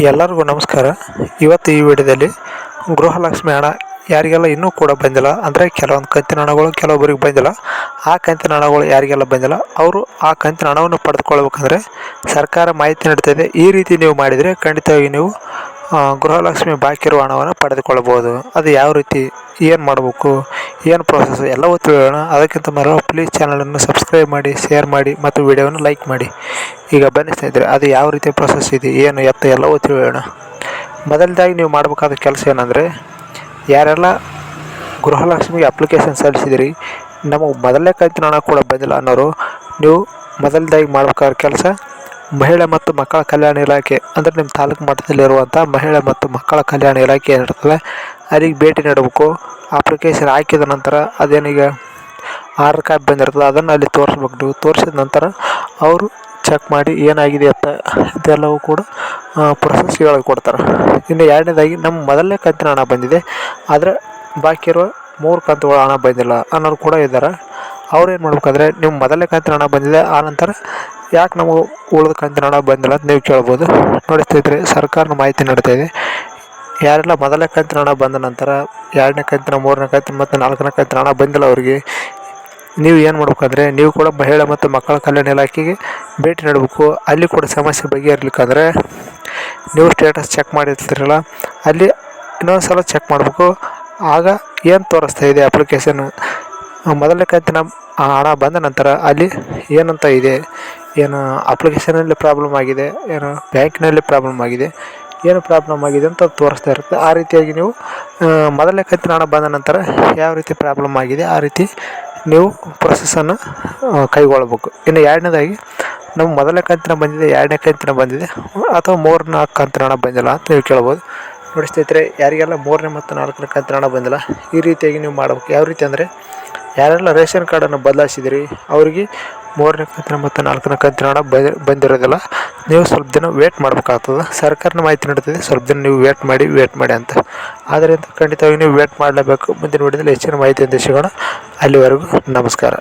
ಎಲ್ಲರಿಗೂ ನಮಸ್ಕಾರ. ಇವತ್ತು ಈ ವಿಡಿಯೋದಲ್ಲಿ ಗೃಹಲಕ್ಷ್ಮಿ ಹಣ ಯಾರಿಗೆಲ್ಲ ಇನ್ನೂ ಕೂಡ ಬಂದಿಲ್ಲ, ಅಂದರೆ ಕೆಲವೊಂದು ಕಂತಿನ ಹಣಗಳು ಕೆಲವೊಬ್ಬರಿಗೆ ಬಂದಿಲ್ಲ. ಆ ಕಂತಿನ ಹಣಗಳು ಯಾರಿಗೆಲ್ಲ ಬಂದಿಲ್ಲ ಅವರು ಆ ಕಂತಿನ ಹಣವನ್ನು ಪಡೆದುಕೊಳ್ಬೇಕಂದ್ರೆ ಸರ್ಕಾರ ಮಾಹಿತಿ ನೀಡ್ತಿದೆ. ಈ ರೀತಿ ನೀವು ಮಾಡಿದರೆ ಖಂಡಿತವಾಗಿ ನೀವು ಗೃಹಲಕ್ಷ್ಮಿ ಬಾಕಿ ಇರುವ ಹಣವನ್ನು ಪಡೆದುಕೊಳ್ಳಬಹುದು. ಅದು ಯಾವ ರೀತಿ, ಏನು ಮಾಡಬೇಕು, ಏನು ಪ್ರೋಸೆಸ್ ಎಲ್ಲವೂ ತಿಳಿಯೋಣ. ಅದಕ್ಕಿಂತ ಮೊದಲು ಪ್ಲೀಸ್ ಚಾನಲನ್ನು ಸಬ್ಸ್ಕ್ರೈಬ್ ಮಾಡಿ, ಶೇರ್ ಮಾಡಿ ಮತ್ತು ವಿಡಿಯೋವನ್ನು ಲೈಕ್ ಮಾಡಿ. ಈಗ ಬನ್ನಿ ಸ್ನೇಹಿತರೆ, ಅದು ಯಾವ ರೀತಿ ಪ್ರೊಸೆಸ್ ಇದೆ, ಏನು ಎತ್ತ ಎಲ್ಲವೂ ತಿಳಿಯೋಣ. ಮೊದಲದಾಗಿ ನೀವು ಮಾಡಬೇಕಾದ ಕೆಲಸ ಏನಂದರೆ, ಯಾರೆಲ್ಲ ಗೃಹಲಕ್ಷ್ಮಿಗೆ ಅಪ್ಲಿಕೇಶನ್ ಸಲ್ಲಿಸಿದಿರಿ, ನಮಗೆ ಮೊದಲನೇ ಕಂತಿನ ಹಣ ಕೂಡ ಬಂದಿಲ್ಲ ಅನ್ನೋರು, ನೀವು ಮೊದಲದಾಗಿ ಮಾಡಬೇಕಾದ ಕೆಲಸ ಮಹಿಳೆ ಮತ್ತು ಮಕ್ಕಳ ಕಲ್ಯಾಣ ಇಲಾಖೆ, ಅಂದರೆ ನಿಮ್ಮ ತಾಲೂಕು ಮಟ್ಟದಲ್ಲಿರುವಂಥ ಮಹಿಳೆ ಮತ್ತು ಮಕ್ಕಳ ಕಲ್ಯಾಣ ಇಲಾಖೆ ಏನಿರ್ತದೆ ಅಲ್ಲಿಗೆ ಭೇಟಿ ನೀಡಬೇಕು. ಅಪ್ಲಿಕೇಶನ್ ಹಾಕಿದ ನಂತರ ಅದೇನೀಗ ಆಧಾರ್ ಕಾರ್ಡ್ ಬಂದಿರ್ತದೆ ಅದನ್ನು ಅಲ್ಲಿ ತೋರಿಸ್ಬೇಕು. ನೀವು ತೋರಿಸಿದ ನಂತರ ಅವರು ಚೆಕ್ ಮಾಡಿ ಏನಾಗಿದೆ ಅಂತ ಇದೆಲ್ಲವೂ ಕೂಡ ಪ್ರೊಸೆಸ್ ಕೊಡ್ತಾರೆ. ಇನ್ನು ಎರಡನೇದಾಗಿ ನಮ್ಮ ಮೊದಲನೇ ಕಂತಿನ ಹಣ ಬಂದಿದೆ, ಆದರೆ ಬಾಕಿ ಇರುವ 3 ಕಂತುಗಳ ಹಣ ಬಂದಿಲ್ಲ ಅನ್ನೋರು ಕೂಡ ಇದ್ದಾರೆ. ಅವ್ರು ಏನು ಮಾಡ್ಬೇಕಂದ್ರೆ, ನಿಮ್ಮ ಮೊದಲನೇ ಕಂತಿನ ಹಣ ಬಂದಿದೆ, ಆನಂತರ ಯಾಕೆ ನಮಗೆ ಉಳಿದ ಕಂತಿನ ಹಣ ಬಂದಿಲ್ಲ ಅಂತ ನೀವು ಕೇಳ್ಬೋದು. ನೋಡ್ತಿದ್ರೆ ಸರ್ಕಾರದ ಮಾಹಿತಿ ನೀಡ್ತಾ ಇದೆ. ಯಾರೆಲ್ಲ ಮೊದಲನೇ ಕಂತಿನ ಹಣ ಬಂದ ನಂತರ 2ನೇ ಕಂತಿನ, 3ನೇ ಕಂತಿನ ಮತ್ತು 4ನೇ ಕಂತಿನ ಹಣ ಬಂದಿಲ್ಲ ಅವರಿಗೆ ನೀವು ಏನು ಮಾಡ್ಬೇಕಂದ್ರೆ, ನೀವು ಕೂಡ ಮಹಿಳೆ ಮತ್ತು ಮಕ್ಕಳ ಕಲ್ಯಾಣ ಇಲಾಖೆಗೆ ಭೇಟಿ ನೀಡಬೇಕು. ಅಲ್ಲಿ ಕೂಡ ಸಮಸ್ಯೆ ಬಗೆಹರಿಲಿಕ್ಕಂದ್ರೆ ನೀವು ಸ್ಟೇಟಸ್ ಚೆಕ್ ಮಾಡಿರ್ತೀರಲ್ಲ, ಅಲ್ಲಿ ಇನ್ನೊಂದು ಸಲ ಚೆಕ್ ಮಾಡಬೇಕು. ಆಗ ಏನು ತೋರಿಸ್ತಾ ಇದೆ ಅಪ್ಲಿಕೇಶನ್, ಮೊದಲನೇ ಕಂತಿನ ಹಣ ಬಂದ ನಂತರ ಅಲ್ಲಿ ಏನಂತ ಇದೆ, ಏನು ಅಪ್ಲಿಕೇಶನಲ್ಲಿ ಪ್ರಾಬ್ಲಮ್ ಆಗಿದೆ, ಏನು ಬ್ಯಾಂಕಿನಲ್ಲಿ ಪ್ರಾಬ್ಲಮ್ ಆಗಿದೆ, ಏನು ಪ್ರಾಬ್ಲಮ್ ಆಗಿದೆ ಅಂತ ತೋರಿಸ್ತಾ ಇರುತ್ತೆ. ಆ ರೀತಿಯಾಗಿ ನೀವು ಮೊದಲನೇ ಕಂತಿನ ಹಣ ಬಂದ ನಂತರ ಯಾವ ರೀತಿ ಪ್ರಾಬ್ಲಮ್ ಆಗಿದೆ ಆ ರೀತಿ ನೀವು ಪ್ರೊಸೆಸನ್ನು ಕೈಗೊಳ್ಳಬೇಕು. ಇನ್ನು ಎರಡನೇದಾಗಿ ನಮ್ಮ ಮೊದಲನೇ ಕಂತಿನ ಬಂದಿದೆ, 2ನೇ ಕಂತಿನ ಬಂದಿದೆ ಅಥವಾ 3-4 ಕಂತಿನ ಹಣ ಬಂದಿಲ್ಲ ಅಂತ ನೀವು ಕೇಳ್ಬೋದು. ನೋಡಿ ಸ್ನೇಹಿತರೆ, ಯಾರಿಗೆಲ್ಲ 3ನೇ ಮತ್ತು 4ನೇ ಕಂತಿನ ಹಣ ಬಂದಿಲ್ಲ ಈ ರೀತಿಯಾಗಿ ನೀವು ಮಾಡಬೇಕು. ಯಾವ ರೀತಿ ಅಂದರೆ, ಯಾರೆಲ್ಲ ರೇಷನ್ ಕಾರ್ಡನ್ನು ಬದಲಾಯಿಸಿದಿರಿ ಅವರಿಗೆ 3ನೇ ಕಂತಿನ ಮತ್ತು 4ನೇ ಕಂತಿನ ಹಣ ಬಂದಿರೋದಿಲ್ಲ. ನೀವು ಸ್ವಲ್ಪ ದಿನ ವೇಟ್ ಮಾಡಬೇಕಾಗ್ತದೆ. ಸರ್ಕಾರನ ಮಾಹಿತಿ ನೀಡ್ತದೆ, ಸ್ವಲ್ಪ ದಿನ ನೀವು ವೇಟ್ ಮಾಡಿ ಅಂತ. ಆದ್ದರಿಂದ ಖಂಡಿತವಾಗಿ ನೀವು ವೇಟ್ ಮಾಡಲೇಬೇಕು. ಮುಂದಿನ ವಿಡಿಯೋದಲ್ಲಿ ಹೆಚ್ಚಿನ ಮಾಹಿತಿಯಿಂದ ಸಿಗೋಣ. ಅಲ್ಲಿವರೆಗೂ ನಮಸ್ಕಾರ.